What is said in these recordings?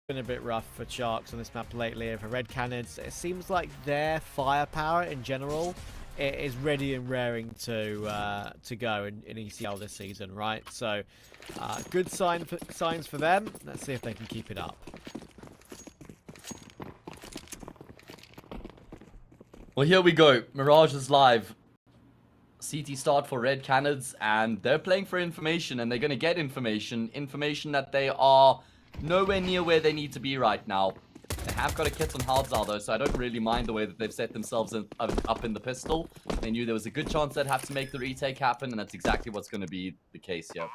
been a bit rough for Sharks on this map lately. And for Red Canids, it seems like their firepower in general is ready and raring to go in ECL this season, right? So, good signs for them. Let's see if they can keep it up. Well, here we go. Mirage is live. CT start for Red Canids, and they're playing for information, and they're going to get information that they are nowhere near where they need to be right now. They have got a kit on Hardzal though, so I don't really mind the way that they've set themselves up in the pistol. They knew there was a good chance they'd have to make the retake happen, and that's exactly what's going to be the case here.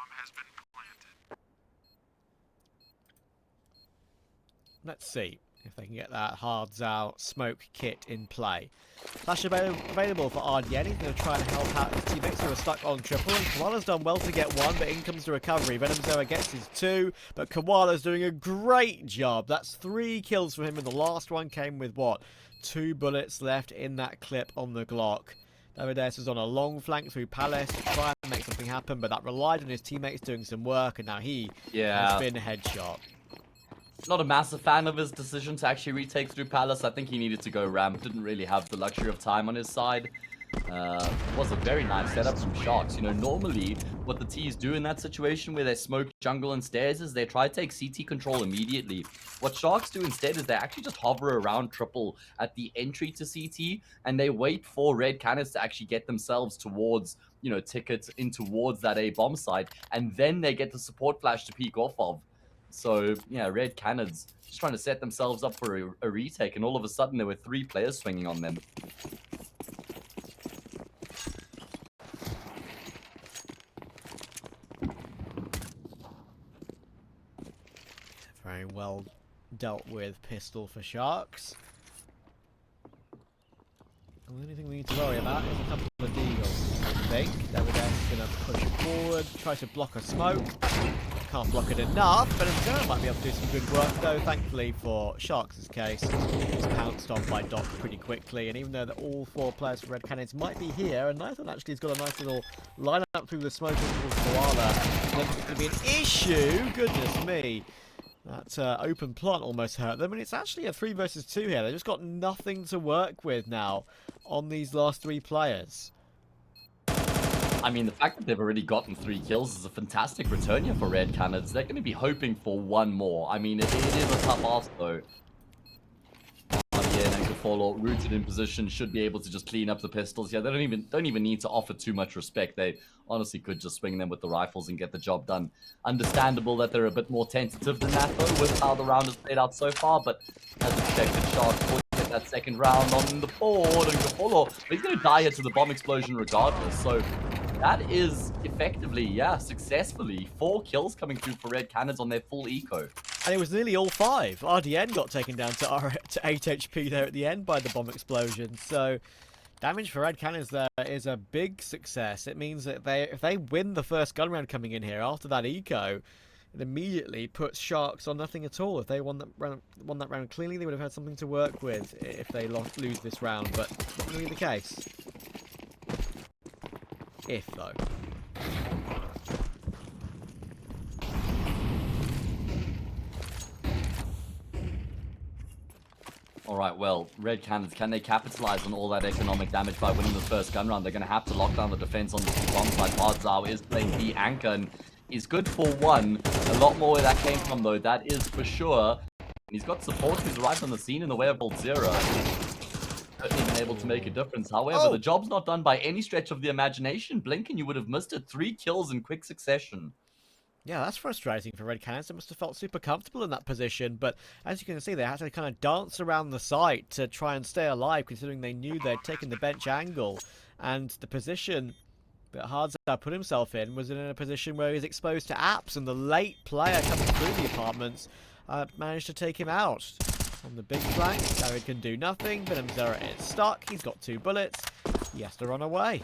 Let's see if they can get that Hardzal smoke kit in play. Flash available for RDN. He's going to try and help out his teammates who are stuck on triple. And Koala's done well to get one, but in comes the recovery. Venom Zoa gets his two, but Koala's doing a great job. That's 3 kills for him, and the last one came with, what, 2 bullets left in that clip on the Glock. Davides was on a long flank through Palace to try and make something happen, but that relied on his teammates doing some work, and now he has been headshot. Not a massive fan of his decision to actually retake through Palace. I think he needed to go ramp. Didn't really have the luxury of time on his side. It was a very nice setup from Sharks. You know, normally what the T's do in that situation where they smoke jungle and stairs is they try to take CT control immediately. What Sharks do instead is they actually just hover around triple at the entry to CT, and they wait for Red Canids to actually get themselves towards, you know, tickets in towards that A bomb site, and then they get the support flash to peek off of. So, yeah, Red Canids just trying to set themselves up for a retake, and all of a sudden there were 3 players swinging on them. Very well dealt with pistol for Sharks. The only thing we need to worry about is a couple of deagles, I think. Davides is going to push forward, try to block a smoke. Can't block it enough, but Zero might be able to do some good work, though. Thankfully for Sharks' case, he's pounced on by Doc pretty quickly, and even though all 4 players for Red Canids might be here, and Nathan actually has got a nice little line up through the smoke towards Koala, then it's going to be an issue. Goodness me. That open plant almost hurt them, and it's actually a 3 versus 2 here. They've just got nothing to work with now on these last 3 players. I mean, the fact that they've already gotten 3 kills is a fantastic return here for Red Canids. They're going to be hoping for 1 more. I mean, it is a tough ask, though. Yeah, and Kafolo, rooted in position, should be able to just clean up the pistols. Yeah, they don't even need to offer too much respect. They honestly could just swing them with the rifles and get the job done. Understandable that they're a bit more tentative than that, though, with how the round has played out so far. But as expected, Sharks will get that second round on the board. And Kafolo, he's going to die here to the bomb explosion regardless. So that is effectively, yeah, successfully 4 kills coming through for Red Canids on their full eco. And it was nearly all 5. RDN got taken down to 8 HP there at the end by the bomb explosion. So damage for Red Canids there is a big success. It means that if they win the first gun round coming in here after that eco, it immediately puts Sharks on nothing at all. If they won that round cleanly, they would have had something to work with if they lose this round. But not going to be the case. If, though. Alright, well, Red Canids, can they capitalize on all that economic damage by winning the first gun round? They're going to have to lock down the defense on the bomb side. Hardzal is playing the anchor and is good for 1. A lot more where that came from, though, that is for sure. And he's got support who's right on the scene in the way of Zero. Certainly been able to make a difference. However, the job's not done by any stretch of the imagination. Blink and you would have missed it. 3 kills in quick succession. Yeah, that's frustrating for Red Canids. They must have felt super comfortable in that position, but as you can see, they had to kind of dance around the site to try and stay alive, considering they knew they'd taken the bench angle, and the position that Hardzal put himself in was in a position where he was exposed to apps, and the late player coming through the apartments managed to take him out. On the big flank, David can do nothing. Venom Zera is stuck. He's got 2 bullets. He has to run away.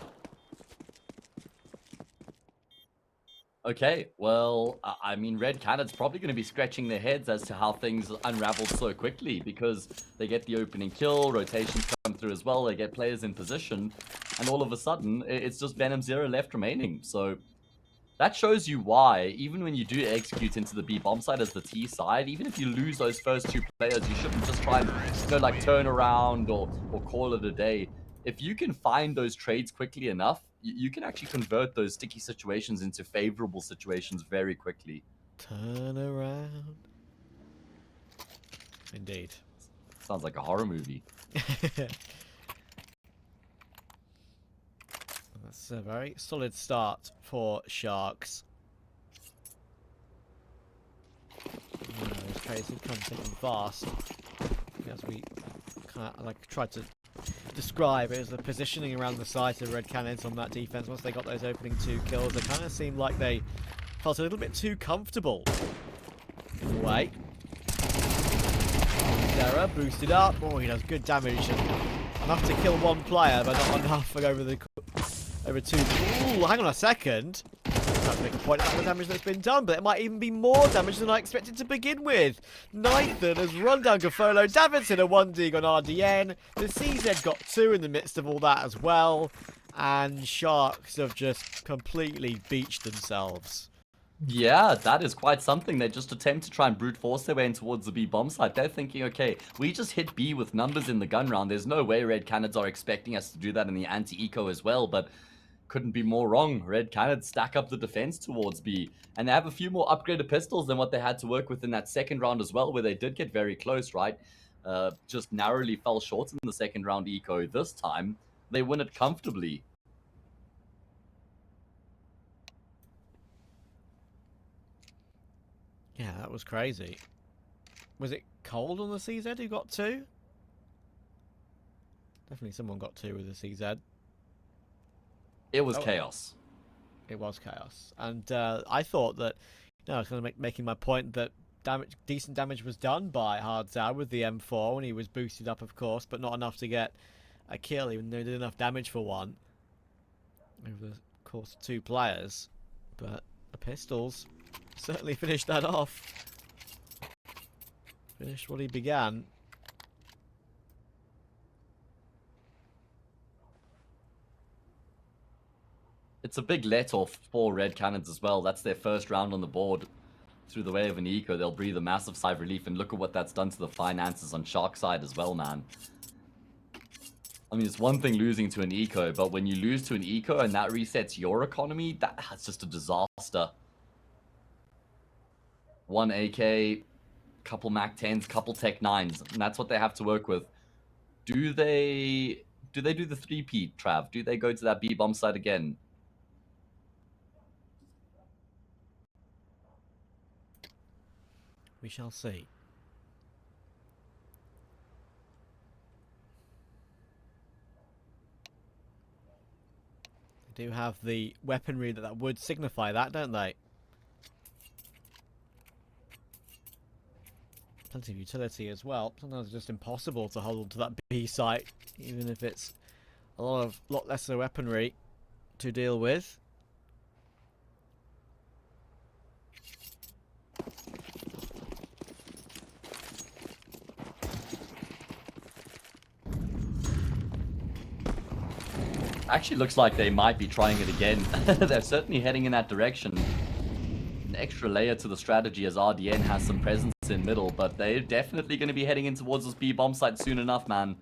Okay, well, I mean, Red Canids probably going to be scratching their heads as to how things unraveled so quickly, because they get the opening kill, rotations come through as well, they get players in position, and all of a sudden, it's just Venom Zero left remaining. So That shows you why, even when you do execute into the B bomb side as the T side, even if you lose those first 2 players, you shouldn't just try and, like turn around or call it a day. If you can find those trades quickly enough, you can actually convert those sticky situations into favorable situations very quickly. Turn around. Indeed. Sounds like a horror movie. That's a very solid start for Sharks. Those trades have come thick and fast. As we kind of like tried to describe it as the positioning around the side of Red Canids on that defense. Once they got those opening 2 kills, it kind of seemed like they felt a little bit too comfortable. In a way. Zera boosted up. Oh, he does good damage. Enough to kill 1 player, but not enough over 2. Ooh, hang on a second. That's making a point about the damage that's been done, but it might even be more damage than I expected to begin with. Nathan has run down Gafolo. Davidson a 1D on RDN. The CZ got 2 in the midst of all that as well. And Sharks have just completely beached themselves. Yeah, that is quite something. They just attempt to try and brute force their way in towards the B bomb site. They're thinking, okay, we just hit B with numbers in the gun round. There's no way Red Canids are expecting us to do that in the anti-eco as well, but couldn't be more wrong. Red Canids stack up the defense towards B, and they have a few more upgraded pistols than what they had to work with in that second round as well, where they did get very close, right? Just narrowly fell short in the second round eco. This time, they win it comfortably. Yeah, that was crazy. Was it Cold on the CZ who got 2? Definitely someone got 2 with the CZ. It was chaos. It was chaos. And I thought that, I was kind of making my point that decent damage was done by Hardzao with the M4 when he was boosted up, of course, but not enough to get a kill, even though he did enough damage for 1. Over the course of 2 players. But the pistols certainly finished that off. Finished what he began. It's a big let-off for Red Canids as well. That's their first round on the board. Through the way of an eco, they'll breathe a massive sigh of relief, and look at what that's done to the finances on Shark side as well, man. I mean, it's one thing losing to an eco, but when you lose to an eco and that resets your economy, that's just a disaster. 1 AK, couple Mac 10s, couple Tech 9s, and that's what they have to work with. Do they do the 3P, Trav? Do they go to that B bomb site again? We shall see. They do have the weaponry that would signify that, don't they? Plenty of utility as well. Sometimes it's just impossible to hold on to that B site, even if it's a lot lesser weaponry to deal with. Actually looks like they might be trying it again. They're certainly heading in that direction. An extra layer to the strategy as RDN has some presence in middle, but they're definitely going to be heading in towards this B bomb site soon enough, man.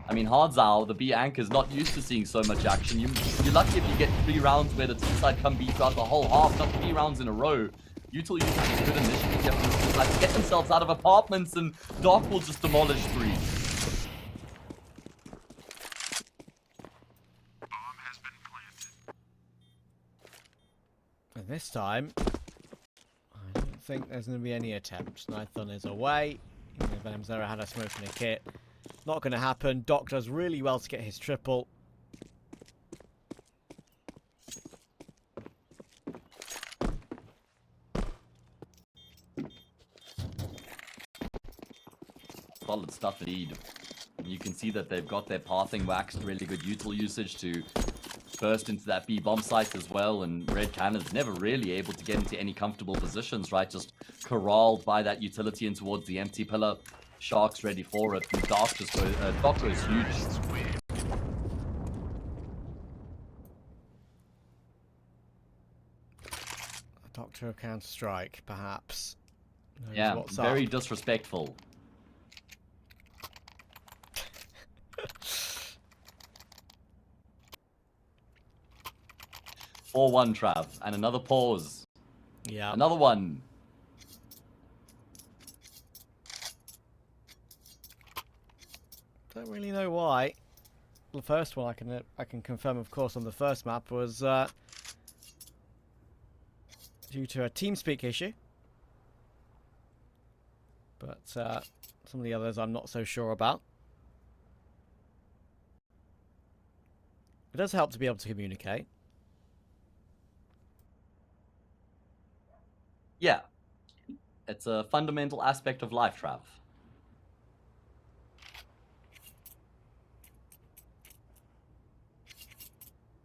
I mean, Hardzao, the B anchor, is not used to seeing so much action. You're lucky if you get 3 rounds where the T side come B throughout the whole half, not 3 rounds in a row. Util users could initially get themselves out of apartments, and Doc will just demolish 3. And this time, I don't think there's going to be any attempts. Nithon is away. Even though Venom Zera had a smoke and a kit. Not going to happen. Doc does really well to get his triple. Solid stuff indeed. You can see that they've got their pathing waxed, really good util usage to burst into that B bomb site as well, and Red Canids never really able to get into any comfortable positions, right? Just corralled by that utility in towards the empty pillar. Sharks ready for it, and Doc goes huge. Doctor of Counter-Strike, perhaps. Knows Yeah, what's very up. disrespectful. 4-1, Trav. And another pause. Yeah. Another one. Don't really know why. The first one I can confirm, of course, on the first map was due to a TeamSpeak issue. But some of the others I'm not so sure about. It does help to be able to communicate. Yeah. It's a fundamental aspect of life, Trav.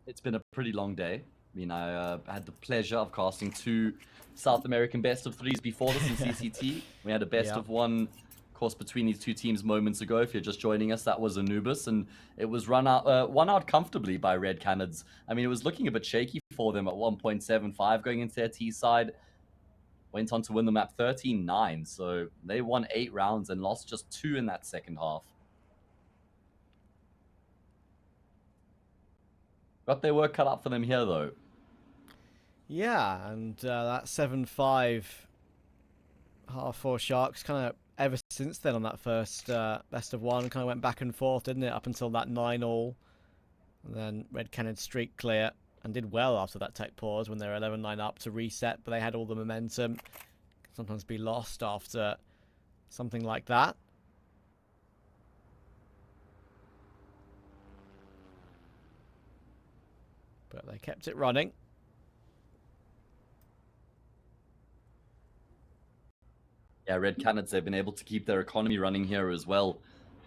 It's been a pretty long day. I mean, I had the pleasure of casting 2 South American best of 3s before this in CCT. We had a best of 1, of course, between these 2 teams moments ago. If you're just joining us, that was Anubis, and it was won out comfortably by Red Canids. I mean, it was looking a bit shaky for them at 1.75 going into their T side. Went on to win the map 13-9, so they won 8 rounds and lost just 2 in that second half. Got their work cut out for them here, though. Yeah, and that 7-5 half 4 Sharks kind of ever since then on that first best of 1 kind of went back and forth, didn't it? Up until that 9-all. And then Red Cannon streak clear and did well after that tech pause when they were 11-9 up to reset, but they had all the momentum. Can sometimes be lost after something like that. But they kept it running. Yeah, Red Canids, they've been able to keep their economy running here as well,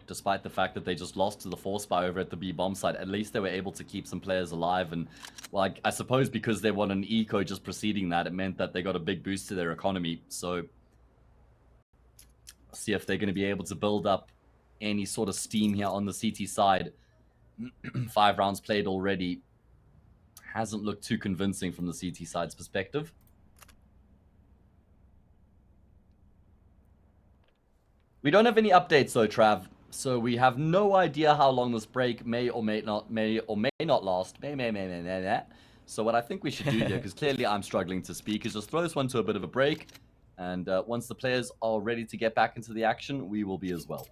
despite the fact that they just lost to the Force Spy over at the B bomb site. At least they were able to keep some players alive, and well, I suppose because they won an eco just preceding that, it meant that they got a big boost to their economy. So see if they're going to be able to build up any sort of steam here on the CT side. 5 rounds played already. Hasn't looked too convincing from the CT side's perspective. We don't have any updates though, Trav. So we have no idea how long this break may or may not last. May. So what I think we should do here, because clearly I'm struggling to speak, is just throw this one to a bit of a break. And once the players are ready to get back into the action, we will be as well.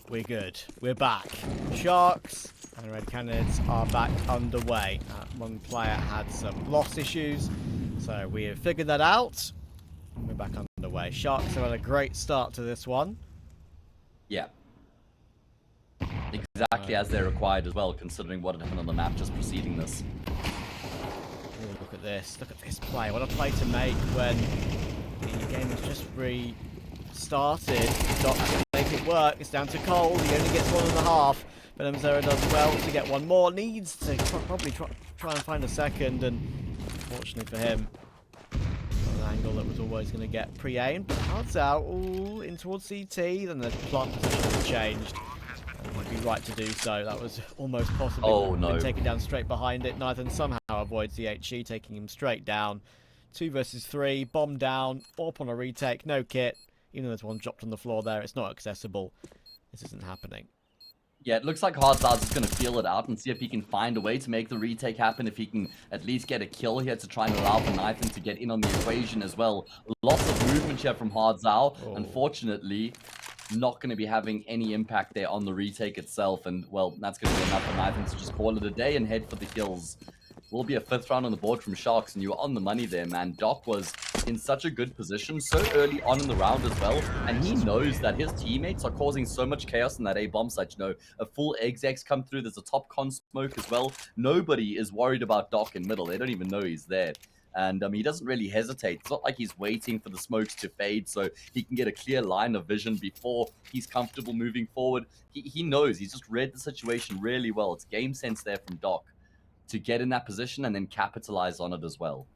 We're good. We're back. Sharks and Red Canids are back underway. One player had some loss issues, so we have figured that out. And we're back underway. Sharks have had a great start to this one. Yeah. Exactly as they're required as well, considering what had happened on the map just preceding this. Ooh, look at this. Look at this play. What a play to make when the game has just restarted. Doc can make it work. It's down to Cold. He only gets 1.5. But Zera does well to get one more. Needs to probably try and find a second. And unfortunately for him, an angle that was always going to get pre-aimed. But Hard's out. Ooh, in towards CT. Then the plant position has changed. And he'd be right to do so. That was almost possibly been taken down straight behind it. Nathan somehow avoids the HE, taking him straight down. 2 versus 3. Bomb down. AWP on a retake. No kit. Even though there's one dropped on the floor there, it's not accessible. This isn't happening. Yeah, it looks like Hardstars is going to feel it out and see if he can find a way to make the retake happen, if he can at least get a kill here to try and allow for Nathan to get in on the equation as well. Lots of movement here from Hardzao. Oh. Unfortunately, not going to be having any impact there on the retake itself. And, well, that's going to be enough for Nathan to just call it a day and head for the kills. Will be a 5th round on the board from Sharks, and you were on the money there, man. Doc was in such a good position so early on in the round as well, and he knows that his teammates are causing so much chaos in that A bomb site. You know, a full execs come through, there's a top con smoke as well. Nobody is worried about Doc in middle. They don't even know he's there. And he doesn't really hesitate. It's not like he's waiting for the smokes to fade so he can get a clear line of vision before he's comfortable moving forward. He knows. He's just read the situation really well. It's game sense there from Doc to get in that position and then capitalize on it as well.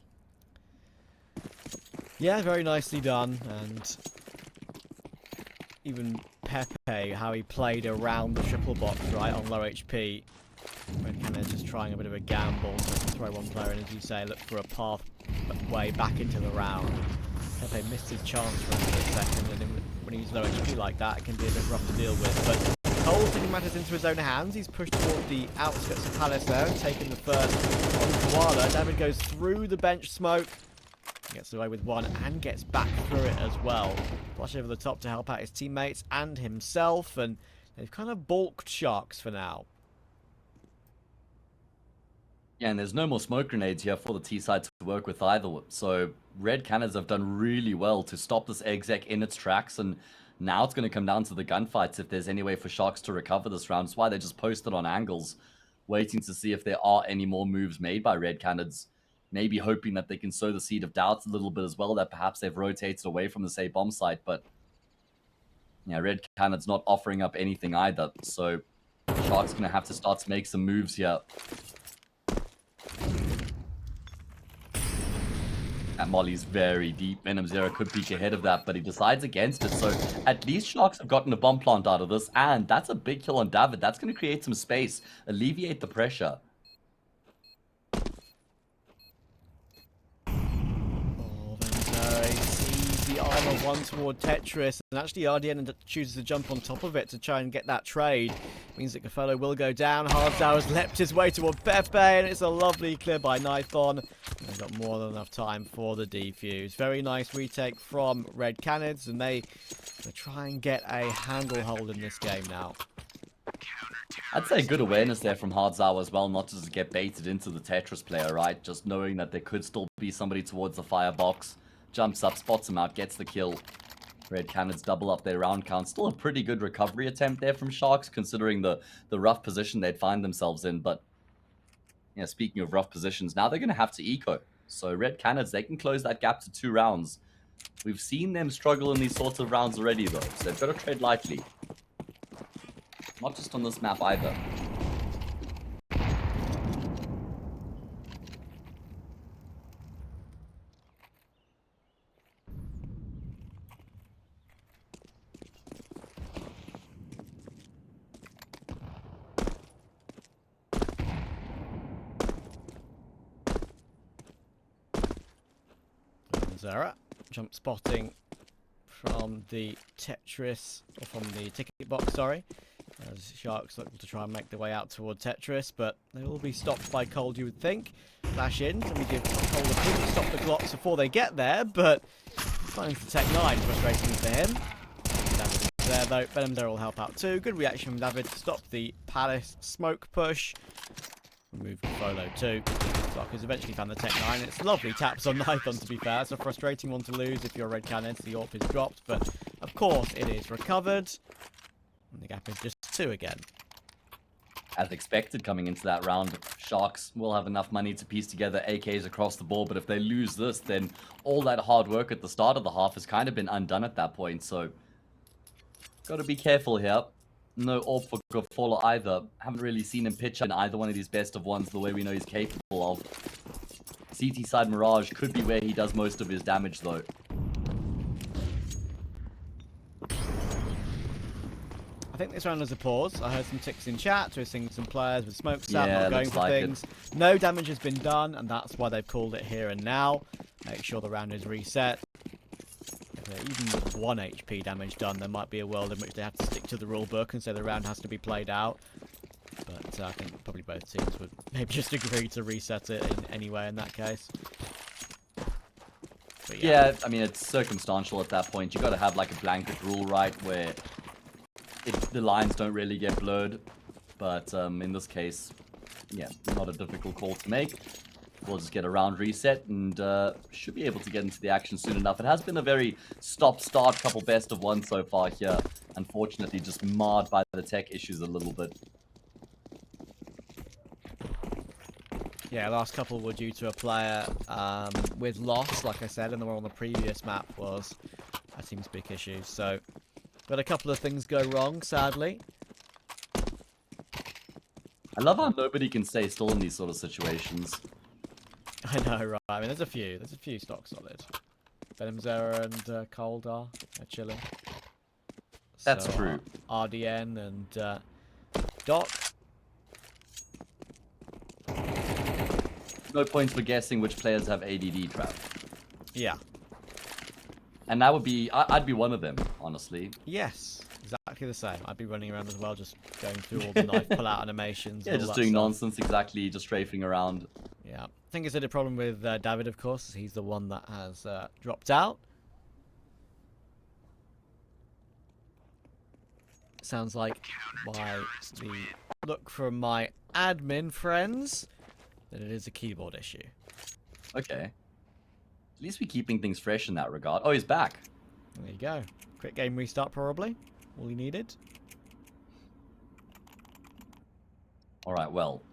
Yeah, very nicely done. And even Pepe, how he played around the triple box, right, on low HP. Red Canids just trying a bit of a gamble to throw one player in, as you say, look for a pathway back into the round. Pepe missed his chance for a second, and when he's low HP like that, it can be a bit rough to deal with. But Cole taking matters into his own hands. He's pushed toward the outskirts of Palace there and taken the first on Koala. David goes through the bench smoke, gets away with one and gets back through it as well. Flush over the top to help out his teammates and himself, and they've kind of balked Sharks for now. Yeah, and there's no more smoke grenades here for the T-side to work with either. So Red Canids have done really well to stop this exec in its tracks, and now it's going to come down to the gunfights if there's any way for Sharks to recover this round. That's why they just posted on angles, waiting to see if there are any more moves made by Red Canids. Maybe hoping that they can sow the seed of doubt a little bit as well, that perhaps they've rotated away from the, say, bomb site. But yeah, Red Canids not offering up anything either. So Sharks going to have to start to make some moves here. That molly's very deep. Venom Zero could peek ahead of that, but he decides against it. So at least Sharks have gotten a bomb plant out of this, and that's a big kill on David. That's going to create some space, alleviate the pressure. Oh, Venom Zero sees the armor one toward Tetris, and actually RDN chooses to jump on top of it to try and get that trade. Means that Gafolo will go down. Hardzao has leapt his way toward Pepe, and it's a lovely clear by Nithon. They've got more than enough time for the defuse. Very nice retake from Red Canids, and they try and get a handle hold in this game now. I'd say good awareness there from Hardzao as well, not just to get baited into the Tetris player, right? Just knowing that there could still be somebody towards the firebox. Jumps up, spots him out, gets the kill. Red Canids double up their round count. Still a pretty good recovery attempt there from Sharks, considering the rough position they'd find themselves in. But, yeah, speaking of rough positions, now they're going to have to eco. So Red Canids, they can close that gap to 2 rounds. We've seen them struggle in these sorts of rounds already, though. So they've got to tread lightly. Not just on this map either. Zara, jump spotting from the Tetris, or from the ticket box, sorry. As Sharks look to try and make their way out toward Tetris, but they will be stopped by Cold, you would think. Flash in, and we give Cold a push to stop the Glocks before they get there, but finding the Tech 9, frustrating for him. David is there though, Venom there will help out too. Good reaction from David to stop the Palace smoke push. Remove Folo too. Has eventually found the Tech 9. It's lovely taps on Nithon, to be fair. It's a frustrating one to lose if you're a Red Cannon. The AWP is dropped, but of course it is recovered. And the gap is just 2 again. as expected coming into that round, Sharks will have enough money to piece together AKs across the board, but if they lose this, then all that hard work at the start of the half has kind of been undone at that point, so got to be careful here. No AWP for Gaffola either. Haven't really seen him pitch in either one of these best of ones the way we know he's capable of. CT side Mirage could be where he does most of his damage though. I think this round has a pause. I heard some ticks in chat. We're seeing some players with smokes out, Yeah, not going looks for like things. No damage has been done, and that's why they've called it here and now. Make sure the round is reset. Even with 1 HP damage done, there might be a world in which they have to stick to the rule book and say the round has to be played out. But I think probably both teams would maybe just agree to reset it anyway in that case. But yeah, I mean, it's circumstantial at that point. You got to have like a blanket rule, right, where the lines don't really get blurred. But in this case, yeah, not a difficult call to make. We'll just get a round reset and should be able to get into the action soon enough. It has been a very stop-start couple best of one so far here. Unfortunately, just marred by the tech issues a little bit. Yeah, last couple were due to a player with loss, like I said, and the one on the previous map was a TeamSpeak issue. So, got a couple of things go wrong, sadly. I love how nobody can stay still in these sort of situations. I know, right? I mean, there's a few stock solid. Venom Zera and Cold are chilling. That's So, true. RDN and Doc. No points for guessing which players have ADD trap. Yeah. And that would be, I'd be one of them, honestly. Yes, exactly the same. I'd be running around as well, just going through all the knife pull-out animations. Yeah, and all just that doing stuff. nonsense, exactly, just strafing around. Yeah. I think it's a problem with David, of course. He's the one that has dropped out. Sounds like by the look from my admin friends that it is a keyboard issue. Okay. At least we're keeping things fresh in that regard. Oh, he's back. There you go. Quick game restart, probably. All he needed. Alright, well.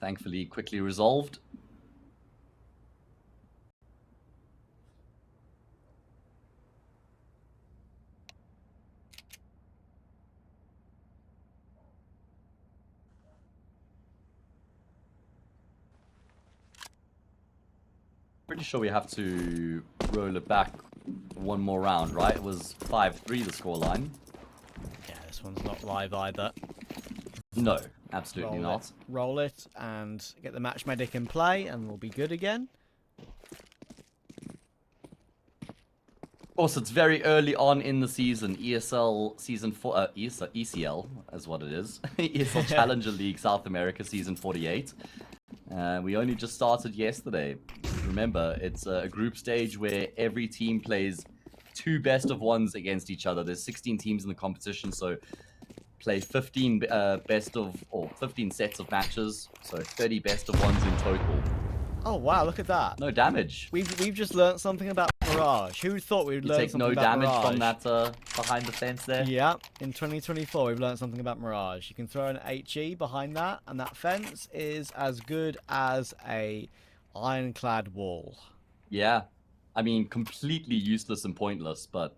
Thankfully, quickly resolved. Pretty sure we have to roll it back one more round, right? It was 5-3 the scoreline. Yeah, this one's not live either. No, absolutely Roll not. it, roll it, and get the match medic in play, and we'll be good again. Of course, it's very early on in the season. ESL Season 4... ECL, is what it is. ESL Challenger League South America Season 48. We only just started yesterday. Remember, it's a group stage where every team plays 2 best of ones against each other. There's 16 teams in the competition, so play 15 15 sets of matches, so 30 best of ones in total. Oh wow, look at that. No damage. We've just learnt something about Mirage. Who thought we'd You learn take something no about damage Mirage? from that behind the fence there. Yeah, in 2024 we've learned something about Mirage. You can throw an HE behind that, and that fence is as good as a ironclad wall. Yeah. I mean, completely useless and pointless, but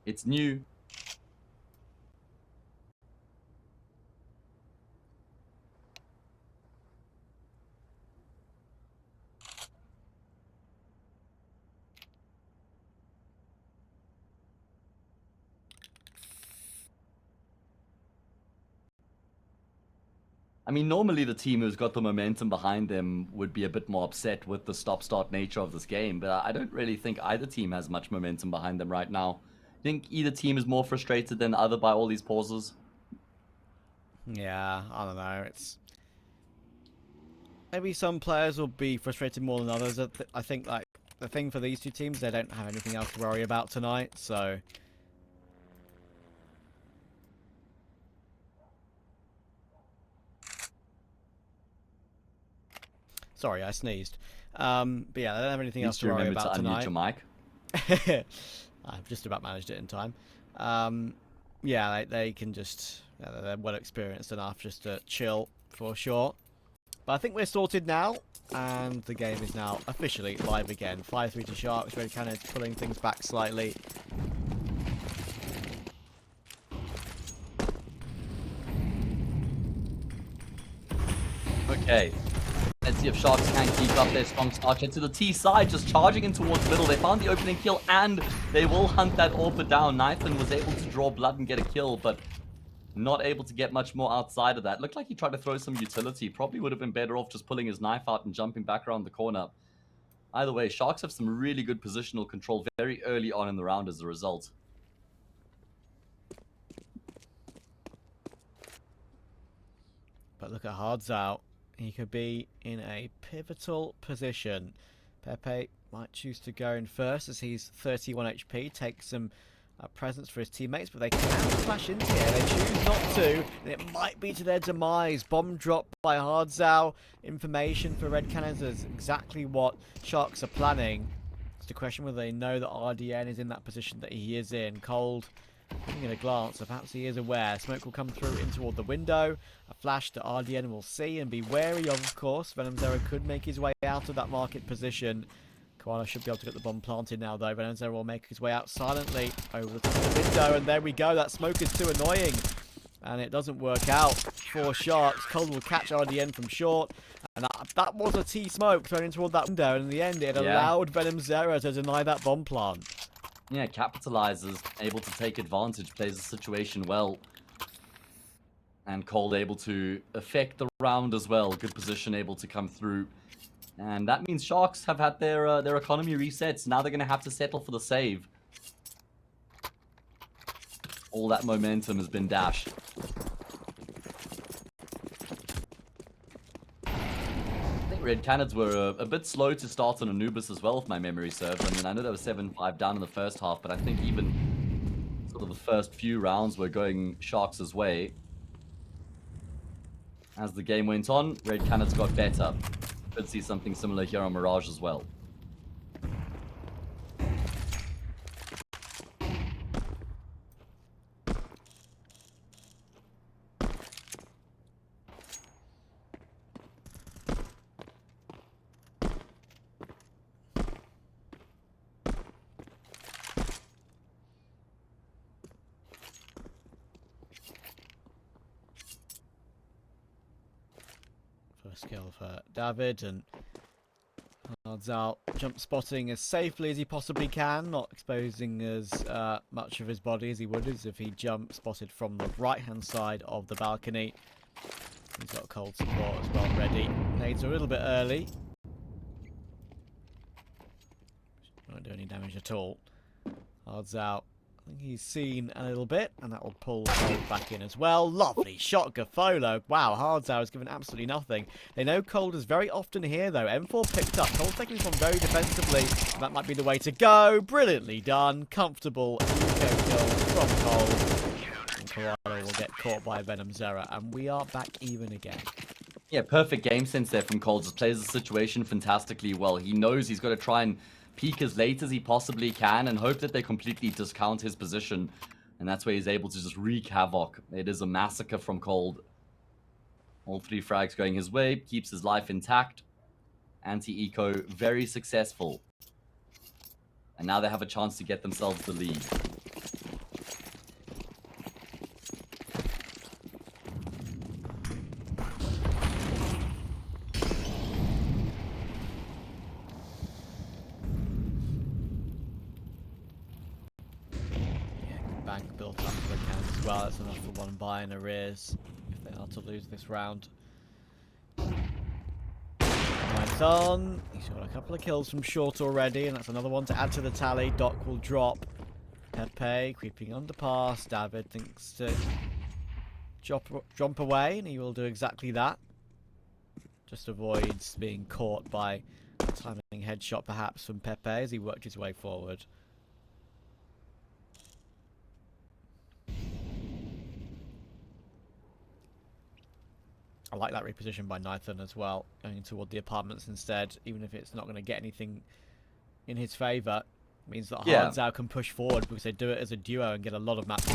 it's new. I mean, normally the team who's got the momentum behind them would be a bit more upset with the stop-start nature of this game, but I don't really think either team has much momentum behind them right now. I think either team is more frustrated than the other by all these pauses. Yeah, I don't know. It's maybe some players will be frustrated more than others. I think like the thing for these two teams, they don't have anything else to worry about tonight, so. Sorry, I sneezed. But yeah, they don't have anything else to worry about tonight. Unmute your mic. I've just about managed it in time. Yeah, they can just... they're well experienced enough just to chill for sure. But I think we're sorted now, and the game is now officially live again. 5-3 to Sharks. Red Canids pulling things back slightly. Okay. Let's see if Sharks can keep up their strong start. To the T side, just charging in towards middle. They found the opening kill, and they will hunt that AWPer down. Nathan was able to draw blood and get a kill, but not able to get much more outside of that. Looked like he tried to throw some utility. Probably would have been better off just pulling his knife out and jumping back around the corner. Either way, Sharks have some really good positional control very early on in the round as a result. But look at Hards out. He could be in a pivotal position. Pepe might choose to go in first as he's 31 HP, take some presence for his teammates, but they can flash into here. They choose not to, and it might be to their demise. Bomb dropped by Hardzao. Information for Red Canids is exactly what Sharks are planning. It's the question whether they know that RDN is in that position that he is in. Cold, looking at a glance, so perhaps he is aware. Smoke will come through in toward the window. A flash to RDN will see and be wary of course. Venom Zero could make his way out of that market position. Koala should be able to get the bomb planted now, though. Venom Zero will make his way out silently over the top of the window, and there we go. That smoke is too annoying, and it doesn't work out for Sharks. Cold will catch RDN from short, and that was a T-smoke thrown in toward that window, and in the end, it allowed Venom Zero to deny that bomb plant. Yeah, capitalizes, able to take advantage, plays the situation well. And Cold able to affect the round as well. Good position, able to come through. And that means Sharks have had their economy resets. Now they're going to have to settle for the save. All that momentum has been dashed. I think Red Canids were a bit slow to start on Anubis as well, if my memory serves. I mean, I know they were 7-5 down in the first half, but I think even sort of the first few rounds were going Sharks' way. As the game went on, Red Canids got better. Could see something similar here on Mirage as well. First kill for David, and Hards out, jump spotting as safely as he possibly can, not exposing as much of his body as he would as if he jump spotted from the right-hand side of the balcony. He's got cold support as well ready. Nades are a little bit early. Won't do any damage at all. Hards out. I think he's seen a little bit, and that will pull Cold back in as well. Lovely shot, Gafolo. Wow, Hardzao has given absolutely nothing. They know Cold is very often here, though. M4 picked up. Cold's taking this one very defensively. That might be the way to go. Brilliantly done. Comfortable eco kill from Cold. And Koala will get caught by Venom Zera, and we are back even again. Yeah, perfect game sense there from Cold. Just plays the situation fantastically well. He knows he's got to try and peek as late as he possibly can and hope that they completely discount his position. And that's where he's able to just wreak havoc. It is a massacre from Cold. All 3 frags going his way. Keeps his life intact. Anti-eco, very successful. And now they have a chance to get themselves the lead. Bank built up for the count as well. That's enough for one buy in arrears if they are to lose this round. Right on. He's got a couple of kills from short already, and that's another one to add to the tally. Doc will drop. Pepe creeping underpass. David thinks to jump away, and he will do exactly that. Just avoids being caught by a timing headshot perhaps from Pepe as he worked his way forward. I like that reposition by Nathan as well, going toward the apartments instead, even if it's not going to get anything in his favour. Means that Yeah. Hardzao can push forward because they do it as a duo and get a lot of matches.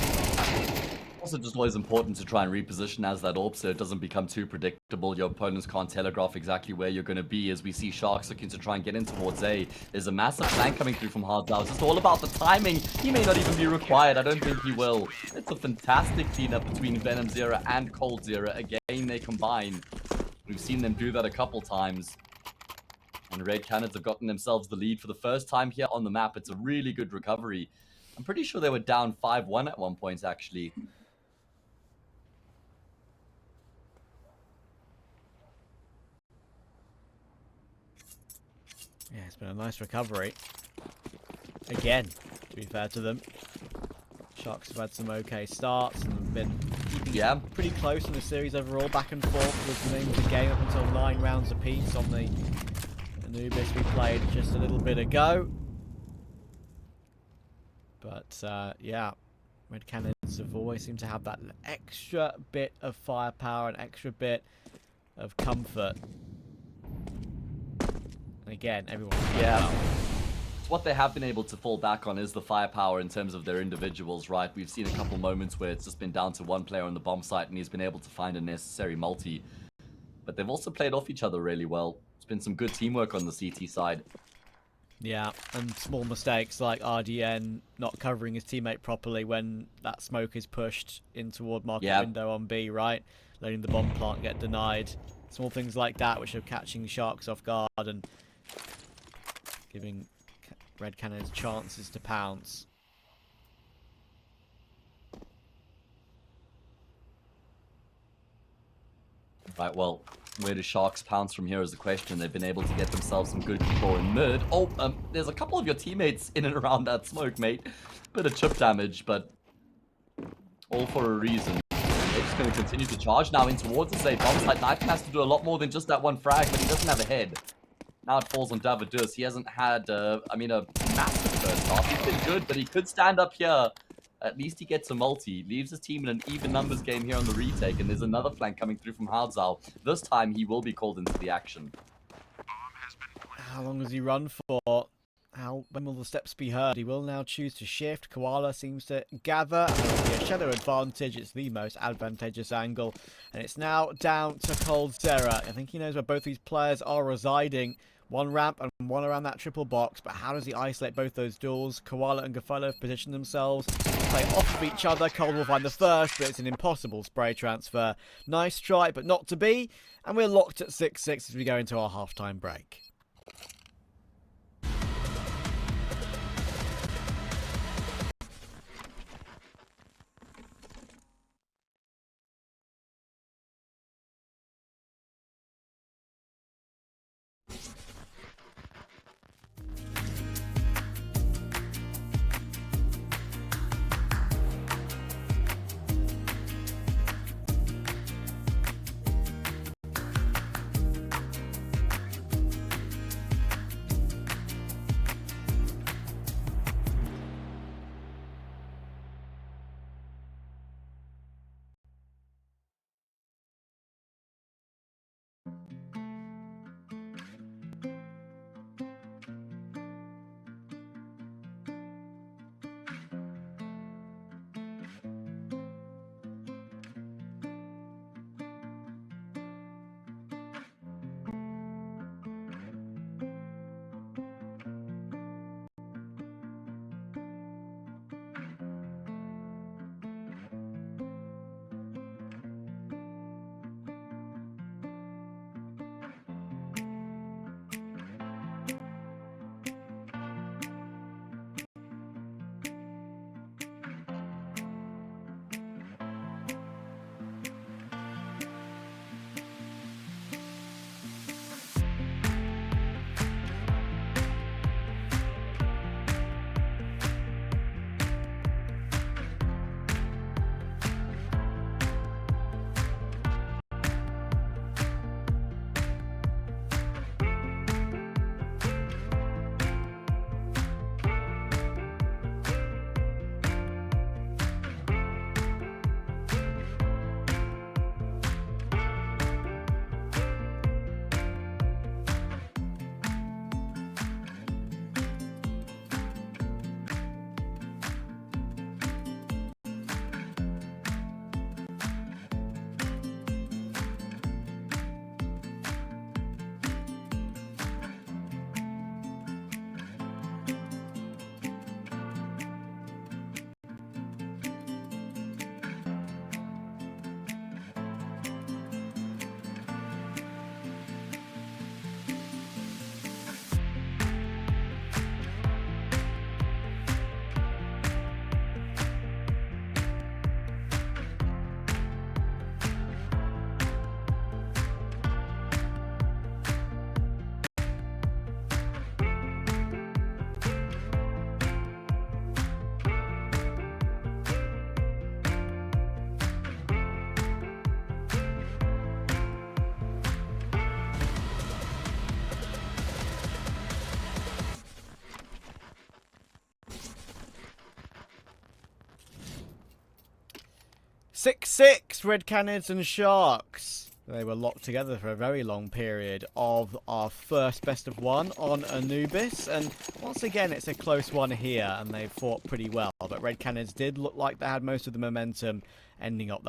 Also, just always important to try and reposition as that AWP so it doesn't become too predictable. Your opponents can't telegraph exactly where you're going to be. As we see Sharks looking to try and get in towards A. There's a massive flank coming through from Hardzao. It's just all about the timing. He may not even be required. I don't think he will. It's a fantastic cleanup between Venom Zero and Cold Zero. Again, they combine. We've seen them do that a couple times. And Red Canids have gotten themselves the lead for the first time here on the map. It's a really good recovery. I'm pretty sure they were down 5-1 at one point, actually. Yeah, it's been a nice recovery. Again, to be fair to them. Sharks have had some okay starts and have been keeping pretty close in the series overall, back and forth with the name of the game up until 9 rounds apiece on the Anubis we played just a little bit ago. But yeah, Red Canids have always seemed to have that extra bit of firepower, an extra bit of comfort. And again, everyone. Yeah. What they have been able to fall back on is the firepower in terms of their individuals, right? We've seen a couple moments where it's just been down to one player on the bomb site and he's been able to find a necessary multi. But they've also played off each other really well. It's been some good teamwork on the CT side. Yeah, and small mistakes like RDN not covering his teammate properly when that smoke is pushed in toward market window on B, right? Letting the bomb plant get denied. Small things like that which are catching Sharks off guard and giving Red Canids chances to pounce. Right, well, where do Sharks pounce from here is the question. They've been able to get themselves some good control in mid. Oh, there's a couple of your teammates in and around that smoke, mate. Bit of chip damage, but all for a reason. They're just going to continue to charge now in towards the safe bomb site. Knife has to do a lot more than just that one frag, but he doesn't have a head. Now it falls on Davidus. He hasn't had, a massive first half. He's been good, but he could stand up here. At least he gets a multi. Leaves his team in an even numbers game here on the retake, and there's another flank coming through from Hardzao. This time, he will be called into the action. How long does he run for? When will the steps be heard? He will now choose to shift. Koala seems to gather. And there will be a shadow advantage. It's the most advantageous angle. And it's now down to Cold Zera. I think he knows where both these players are residing. One ramp and one around that triple box. But how does he isolate both those duels? Koala and Gafolo have positioned themselves to play off of each other. Cold will find the first, but it's an impossible spray transfer. Nice try, but not to be. And we're locked at 6-6 as we go into our halftime break. 6-6, Red Canids and Sharks. They were locked together for a very long period of our first best of one on Anubis. And once again, it's a close one here, and they fought pretty well. But Red Canids did look like they had most of the momentum ending off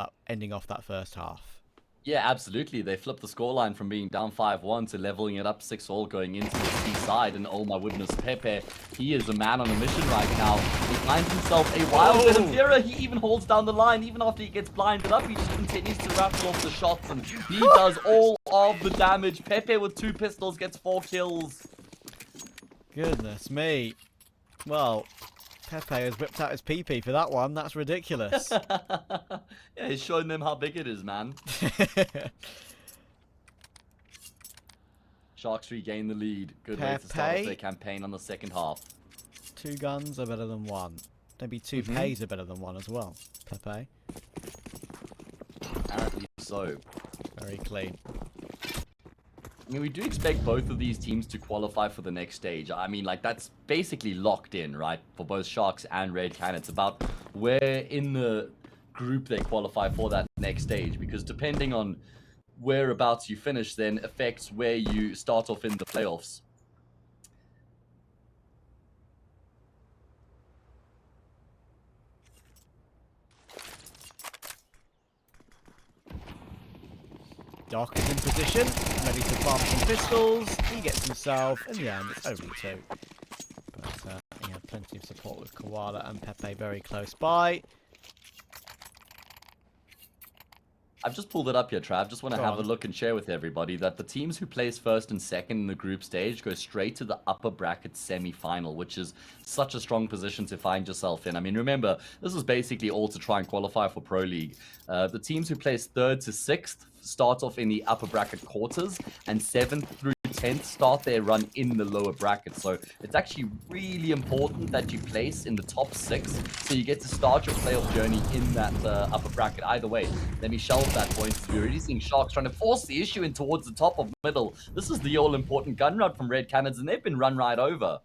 that first half. Yeah, absolutely. They flipped the scoreline from being down 5-1 to leveling it up 6-all going into the C side. And oh my goodness, Pepe, he is a man on a mission right now. He finds himself a wild bit of Vera. He even holds down the line. Even after he gets blinded up, he just continues to rattle off the shots. And he does all of the damage. Pepe with 2 pistols gets 4 kills. Goodness me. Well, Pepe has whipped out his PP for that one. That's ridiculous. Yeah, he's showing them how big it is, man. Sharks regain the lead. Good way to start off their campaign on the second half. 2 guns are better than 1. Maybe 2 pays are better than 1 as well. Pepe. Apparently so. Very clean. I mean, we do expect both of these teams to qualify for the next stage. I mean, like, that's basically locked in, right? For both Sharks and Red Canids. It's about where in the group they qualify for that next stage. Because depending on whereabouts you finish then affects where you start off in the playoffs. Doc is in position, ready to farm some pistols. He gets himself, in the end, it's only 2. But he had plenty of support with Koala and Pepe very close by. I've just pulled it up here, Trav. Just want to have a look and share with everybody that the teams who place first and second in the group stage go straight to the upper bracket semi-final, which is such a strong position to find yourself in. I mean, remember, this is basically all to try and qualify for Pro League. The teams who place 3rd to 6th start off in the upper bracket quarters, and 7th through 10th start their run in the lower bracket. So it's actually really important that you place in the top 6 so you get to start your playoff journey in that upper bracket. Either way, let me shelve that point. We're already seeing Sharks trying to force the issue in towards the top of middle. This is the all-important gun run from Red Canids, and they've been run right over.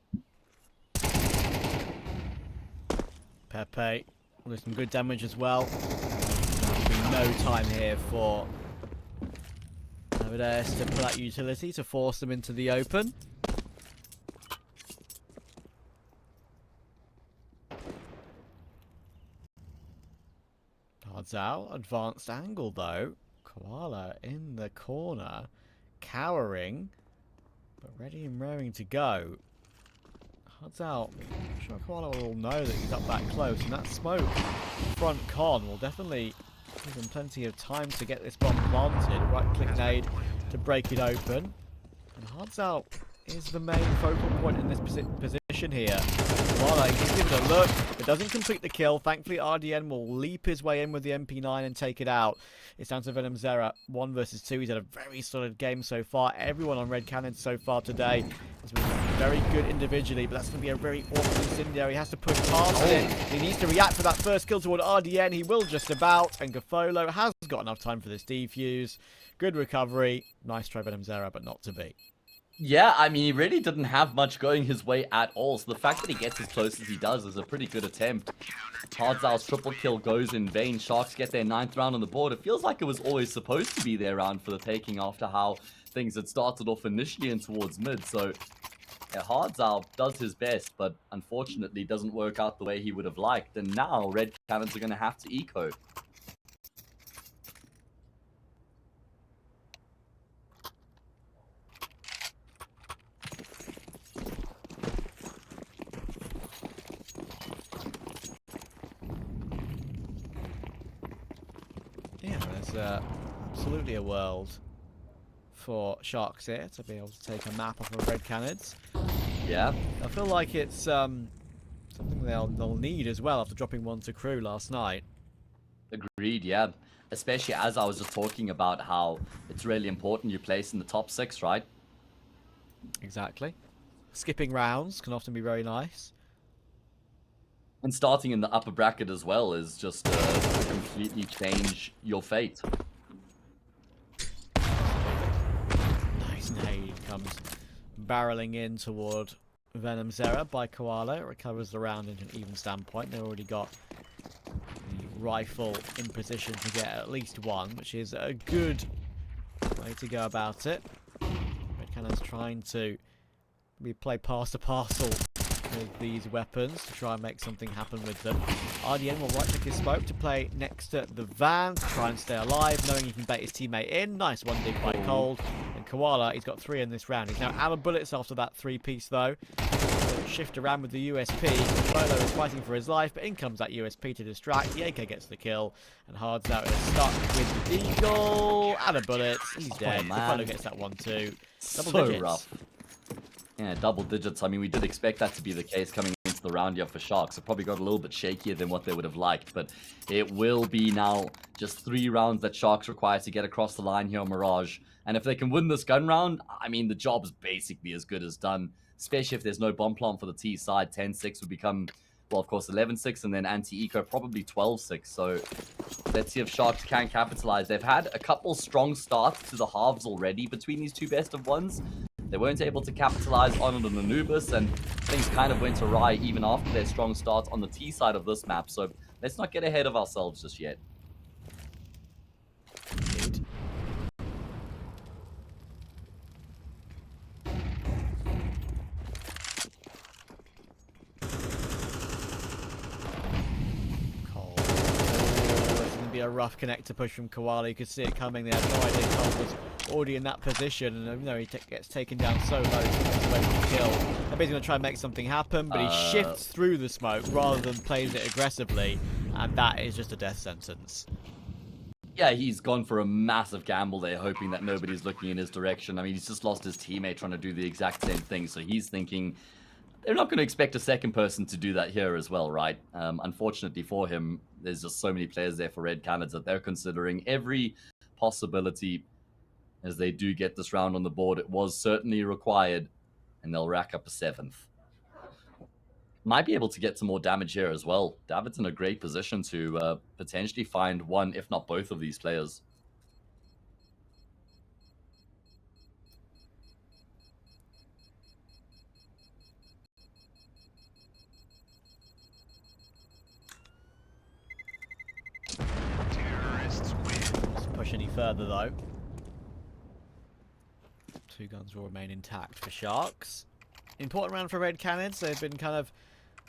Pepe with some good damage as well. There'll be no time here for Canids to pull out utility to force them into the open. Cards out. Advanced angle though. Koala in the corner. Cowering. But ready and raring to go. Cards out. I'm sure Koala will know that he's up that close. And that smoke front con will definitely give him plenty of time to get this bomb planted. Right click nade to break it open. And Hearts Out is the main focal point in this position here. Koala, he gives it a look, but doesn't complete the kill. Thankfully, RDN will leap his way in with the MP9 and take it out. It's down to Venom Zera, 1 versus 2. He's had a very solid game so far. Everyone on Red Canids so far today has been very good individually, but that's going to be a very awkward incendiary. He has to push past it. He needs to react for that first kill toward RDN. He will just about, and Gafolo has got enough time for this defuse. Good recovery. Nice try, Venom Zera, but not to be. Yeah, I mean, he really didn't have much going his way at all, so the fact that he gets as close as he does is a pretty good attempt. Hardzal's triple kill goes in vain. Sharks get their 9th round on the board. It feels like it was always supposed to be their round for the taking after how things had started off initially and towards mid, so yeah, Hardzal does his best, but unfortunately doesn't work out the way he would have liked, and now Red Canids are going to have to eco. Yeah, there's absolutely a world for Sharks here to be able to take a map off of Red Canids. Yeah. I feel like it's something they'll need as well after dropping 1 to crew last night. Agreed, yeah. Especially as I was just talking about how it's really important you place in the top 6, right? Exactly. Skipping rounds can often be very nice. And starting in the upper bracket as well is just to completely change your fate. Nice nade comes barreling in toward Venom Zera by Koala. It recovers the round into an even standpoint. They've already got the rifle in position to get at least one, which is a good way to go about it. Red Canids trying to play pass to parcel with these weapons to try and make something happen with them. RDN will right click his smoke to play next to the van to try and stay alive, knowing he can bait his teammate in. Nice one dig by Cold. And Koala, he's got 3 in this round. He's now out of bullets after that 3-piece though. Shift around with the USP. Polo is fighting for his life, but in comes that USP to distract. The AK gets the kill, and Hard's out is stuck with the Deagle. Out of bullets, he's dead. Polo gets that one too. Double digits. Rough. Yeah, double digits. I mean, we did expect that to be the case coming into the round here for Sharks. It probably got a little bit shakier than what they would have liked, but it will be now just 3 rounds that Sharks require to get across the line here on Mirage. And if they can win this gun round, I mean, the job's basically as good as done, especially if there's no bomb plant for the T side. 10-6 would become, well, of course, 11-6, and then anti-eco probably 12-6. So let's see if Sharks can capitalize. They've had a couple strong starts to the halves already between these 2 best of ones. They weren't able to capitalize on it on Anubis, and things kind of went awry even after their strong start on the T side of this map. So let's not get ahead of ourselves just yet. Indeed. Cold. Oh, it's going to be a rough connector push from Koala. You could see it coming there. No idea Cold was already in that position, and you know, he gets taken down so low, he gets away from the kill. I bet he's going to try and make something happen, but he shifts through the smoke rather than plays it aggressively, and that is just a death sentence. Yeah, he's gone for a massive gamble there, hoping that nobody's looking in his direction. I mean, he's just lost his teammate trying to do the exact same thing, so he's thinking they're not going to expect a second person to do that here as well, right? Unfortunately for him, there's just so many players there for Red Canids that they're considering every possibility as they do get this round on the board. It was certainly required, and they'll rack up a 7th. Might be able to get some more damage here as well. David's in a great position to potentially find one, if not both of these players. Doesn't push any further though. 2 guns will remain intact for Sharks. Important round for Red Canids. They've been kind of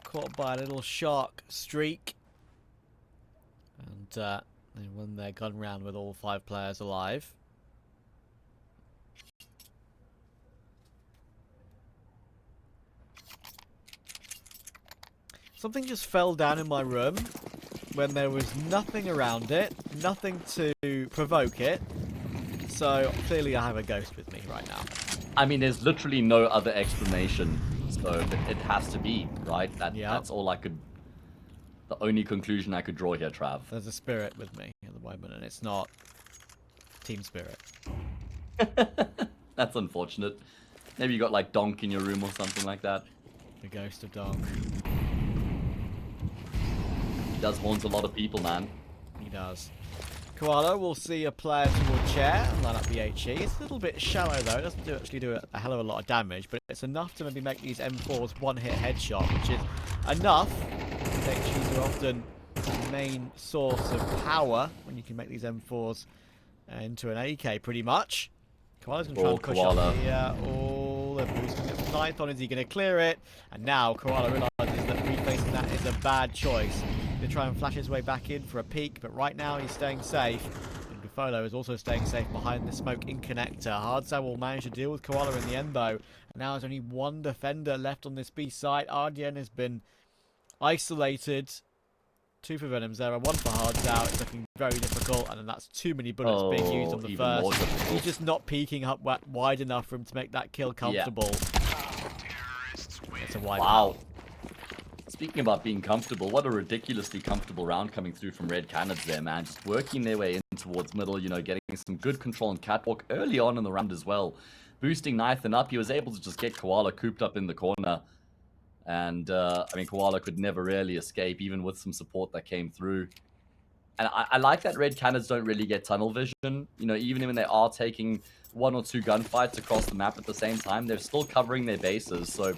caught by a little shark streak. And they won their gun round with all 5 players alive. Something just fell down in my room when there was nothing around it, nothing to provoke it. So clearly I have a ghost with me right now. I mean, there's literally no other explanation, so it has to be, right? That's all I could... The only conclusion I could draw here, Trav. There's a spirit with me at the moment, and it's not team spirit. That's unfortunate. Maybe you got, like, Donk in your room or something like that. The ghost of Donk. He does haunt a lot of people, man. He does. Koala will see a player toward chair and line up the HE. It's a little bit shallow though, it doesn't actually do a hell of a lot of damage, but it's enough to maybe make these M4s one-hit headshot, which is enough. HEs are often the main source of power when you can make these M4s into an AK pretty much. Koala's going to try and push up the they're boosting up the 9th on. Is he going to clear it? And now Koala realises that refacing that is a bad choice. He'll try and flash his way back in for a peek, but right now he's staying safe. And Gufolo is also staying safe behind the smoke in connector. Hardsau will manage to deal with Koala in the end though. And now there's only 1 defender left on this B site. RDN has been isolated. 2 for Venoms there, 1 for Hardsau. It's looking very difficult, and then that's too many bullets being used on the first. He's just not peeking up wide enough for him to make that kill comfortable. Yeah. It's a wide wow. Speaking about being comfortable, what a ridiculously comfortable round coming through from Red Canids there, man. Just working their way in towards middle, you know, getting some good control on catwalk early on in the round as well. Boosting Nathan up, he was able to just get Koala cooped up in the corner. And, I mean, Koala could never really escape, even with some support that came through. And I like that Red Canids don't really get tunnel vision. You know, even when they are taking 1 or 2 gunfights across the map at the same time, they're still covering their bases. So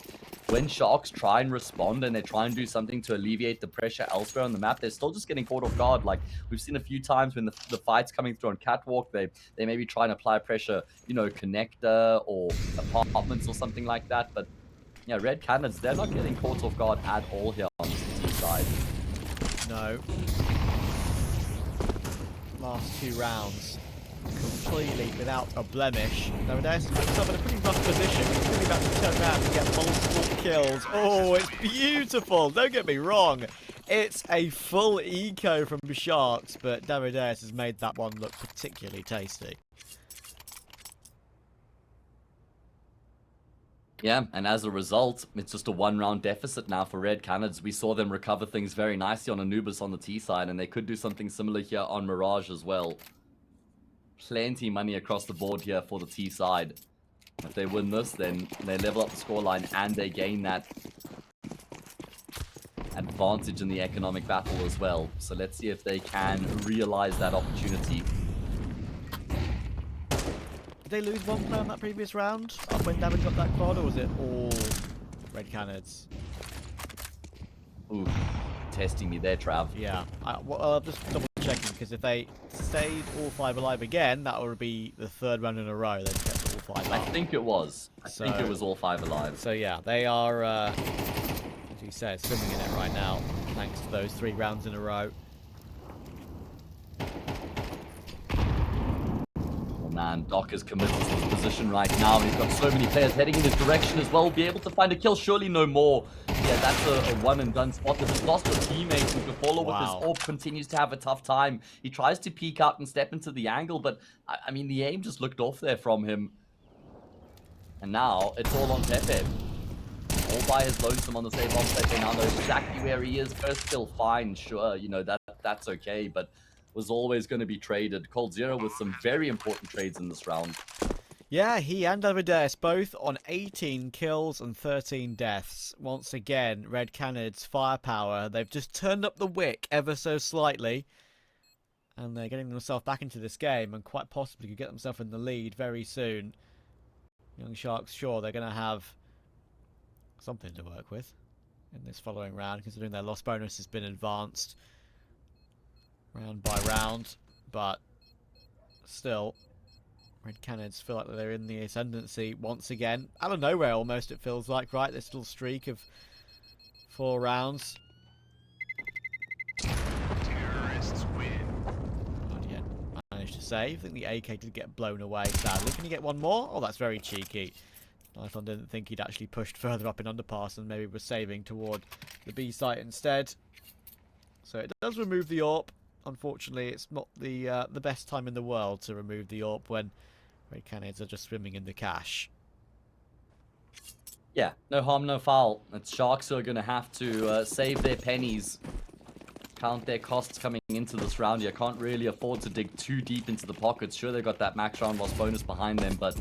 when Sharks try and respond and they try and do something to alleviate the pressure elsewhere on the map, they're still just getting caught off guard. Like we've seen a few times when the fight's coming through on Catwalk, they maybe try and apply pressure, you know, connector or apartments or something like that. But yeah, Red Canids, they're not getting caught off guard at all here on the CT side. No. Last 2 rounds, completely without a blemish. Nowadays, he's put himself in a pretty rough position. He's really about to turn around and get multiple kills. Oh, it's beautiful. Don't get me wrong. It's a full eco from Sharks, but Davides has made that one look particularly tasty. Yeah, and as a result, it's just a 1-round deficit now for Red Canids. We saw them recover things very nicely on Anubis on the T side, and they could do something similar here on Mirage as well. Plenty money across the board here for the T side. If they win this, then they level up the scoreline and they gain that advantage in the economic battle as well. So let's see if they can realize that opportunity. Did they lose one player in that previous round when Davin got that quad, or was it all Red Canids? Ooh, testing me there, Trav. Yeah, I'm just double checking, because if they stayed all 5 alive again, that would be the 3rd round in a row they've kept all 5 alive. I think it was. I think it was all 5 alive. So yeah, they are, as you said, swimming in it right now, thanks to those 3 rounds in a row. Man, Doc is committed to his position right now, and he's got so many players heading in his direction as well. Be able to find a kill, surely no more. Yeah, that's a one-and-done spot. He's lost a teammate, and Gafolo with his orb continues to have a tough time. He tries to peek out and step into the angle, but, I mean, the aim just looked off there from him. And now, it's all on Pepe. All by his lonesome on the save bomb site. They now know exactly where he is. First kill, fine, sure, you know, that's okay, but was always going to be traded. Cold Zero with some very important trades in this round. Yeah, he and Davides both on 18 kills and 13 deaths. Once again, Red Canids' firepower. They've just turned up the wick ever so slightly. And they're getting themselves back into this game and quite possibly could get themselves in the lead very soon. Young Sharks, sure, they're going to have something to work with in this following round, considering their loss bonus has been advanced round by round, but still, Red Canids feel like they're in the ascendancy once again. Out of nowhere almost, it feels like, right? This little streak of 4 rounds. Terrorists win. Not yet managed to save. I think the AK did get blown away, sadly. Can you get one more? Oh, that's very cheeky. Python didn't think he'd actually pushed further up in underpass and maybe was saving toward the B site instead. So it does remove the AWP. Unfortunately, it's not the best time in the world to remove the AWP when Red Canids are just swimming in the cash. Yeah, no harm, no foul. It's Sharks who are going to have to save their pennies, count their costs coming into this round here. Can't really afford to dig too deep into the pockets. Sure, they've got that max round loss bonus behind them, but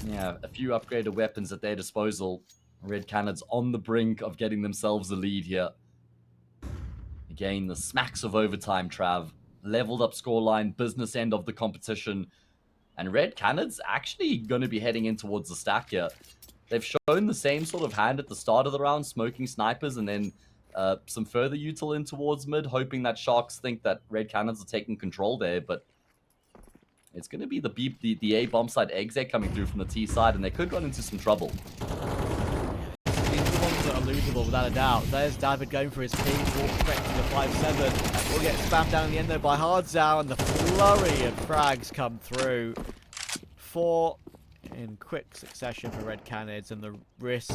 yeah, a few upgraded weapons at their disposal. Red Canids on the brink of getting themselves a lead here. Again, the smacks of overtime, Trav. Leveled up scoreline, business end of the competition. And Red Canids actually going to be heading in towards the stack here. They've shown the same sort of hand at the start of the round, smoking snipers, and then some further util in towards mid, hoping that Sharks think that Red Canids are taking control there, but it's going to be the A bomb side exec coming through from the T side, and they could run into some trouble. These are the ones that are losable without a doubt. There's David going for his peak, walks straight to the 5-7. Will get spammed down in the end though by Hardzau, and the flurry of frags come through. 4 in quick succession for Red Canids, and the risk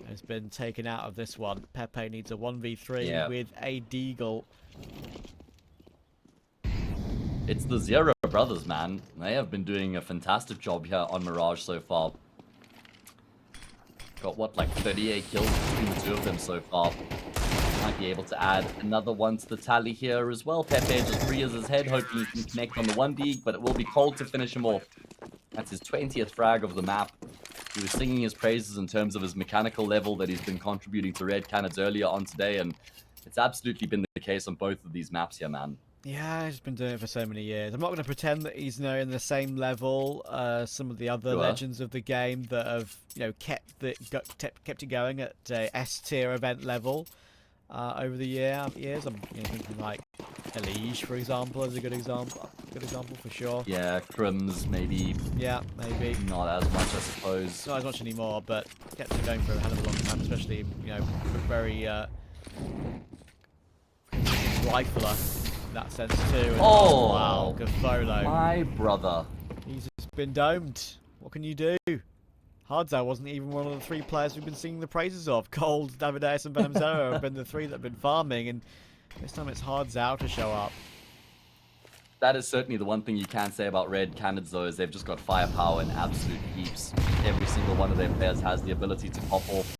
has been taken out of this one. Pepe needs a 1v3 with a Deagle. It's the Zero brothers, man. They have been doing a fantastic job here on Mirage so far. Got, what, like 38 kills between the two of them so far. Might be able to add another one to the tally here as well. Pepe just rears his head, hoping he can connect on the 1D, but it will be cold to finish him off. That's his 20th frag of the map. He was singing his praises in terms of his mechanical level that he's been contributing to Red Canids earlier on today, and it's absolutely been the case on both of these maps here, man. Yeah, he's been doing it for so many years. I'm not going to pretend that he's, in the same level some of the other Sure. legends of the game that have, kept it going at S tier event level over the years. I'm thinking like Elige, for example, is a good example. Good example for sure. Yeah, Crims maybe Yeah, maybe. not as much, I suppose. Not as much anymore, but kept it going for a hell of a long time, especially, very rifler in that sense too. And, Oh, wow, Gafolo. my brother. He's just been domed. What can you do? Hardzao wasn't even one of the 3 players we've been singing the praises of. Cold, Davideus, and Venom Zero have been the 3 that have been farming, and this time it's Hardzao to show up. That is certainly the one thing you can say about Red Canids, though, is they've just got firepower in absolute heaps. Every single one of their players has the ability to pop off.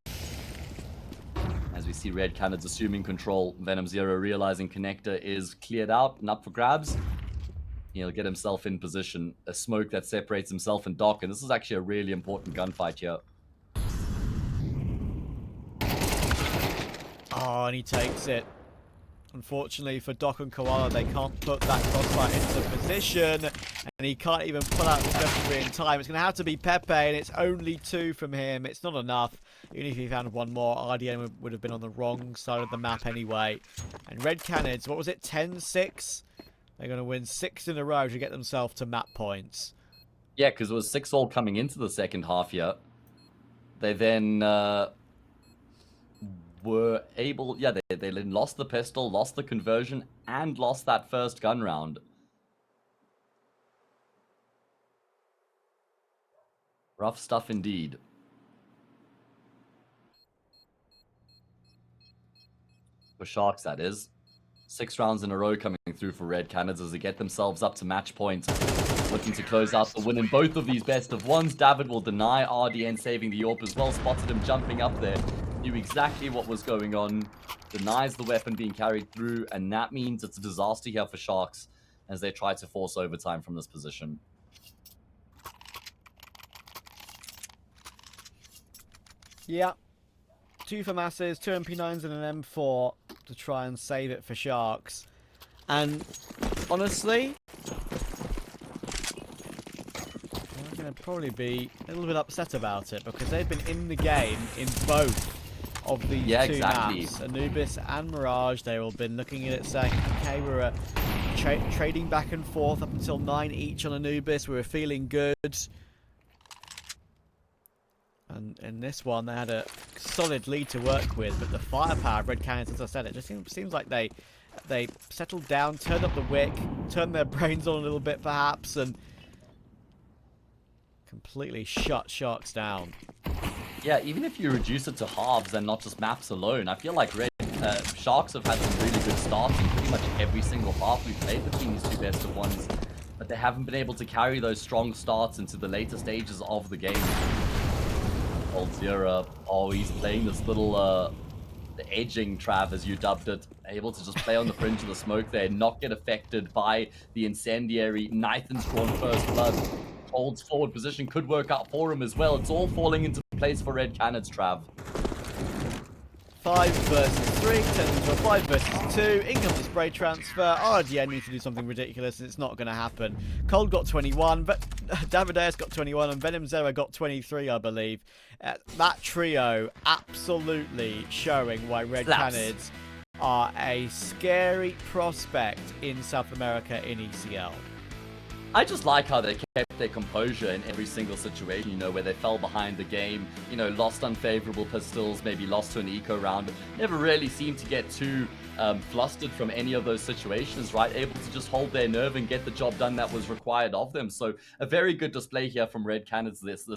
As we see Red Canids assuming control, Venom Zero realizing Connector is cleared out and up for grabs. He'll get himself in position. A smoke that separates himself and Doc, and this is actually a really important gunfight here. Oh, and he takes it. Unfortunately for Doc and Koala, they can't put that crossfire into position, and he can't even pull out the secondary in time. It's going to have to be Pepe, and it's only 2 from him. It's not enough. Even if he found one more, RDN would have been on the wrong side of the map anyway. And Red Canids, what was it, 10-6? They're going to win 6 in a row to get themselves to map points. Yeah, because it was 6-all coming into the second half here. They then were able... Yeah, they lost the pistol, lost the conversion, and lost that first gun round. Rough stuff indeed. For Sharks, that is. 6 rounds in a row coming through for Red Canids as they get themselves up to match point. Looking to close out the win in both of these best of ones. David will deny RDN saving the AWP as well. Spotted him jumping up there. Knew exactly what was going on. Denies the weapon being carried through. And that means it's a disaster here for Sharks as they try to force overtime from this position. Yeah. 2 for masses, 2 MP9s and an M4 to try and save it for Sharks. And honestly, I'm going to probably be a little bit upset about it because they've been in the game in both of these 2 maps. Anubis and Mirage, they've all been looking at it saying, okay, we're trading back and forth up until 9 each on Anubis. We were feeling good. And in this one, they had a solid lead to work with, but the firepower of Red Canids, as I said, it just seems like they settled down, turned up the wick, turned their brains on a little bit perhaps, and completely shut Sharks down. Yeah, even if you reduce it to halves and not just maps alone, I feel like Sharks have had some really good starts in pretty much every single half we've played between these 2 best of ones, but they haven't been able to carry those strong starts into the later stages of the game. Old Zero, oh, he's playing this little the edging Trav, as you dubbed it, able to just play on the fringe of the smoke there, not get affected by the incendiary. Nathan's drawn first blood. Cold's forward position could work out for him as well. It's all falling into place for Red Canids, Trav. 5 versus 3, turns into a 5 versus 2. In comes the spray transfer. RDN needs to do something ridiculous, and it's not going to happen. Cold got 21, but Davideus got 21, and Venom Zero got 23, I believe. That trio absolutely showing why Red Canids are a scary prospect in South America in ECL. I just like how they kept their composure in every single situation, you know, where they fell behind the game, you know, lost unfavorable pistols, maybe lost to an eco round. Never really seemed to get too flustered from any of those situations, right? Able to just hold their nerve and get the job done that was required of them. So a very good display here from Red Canids this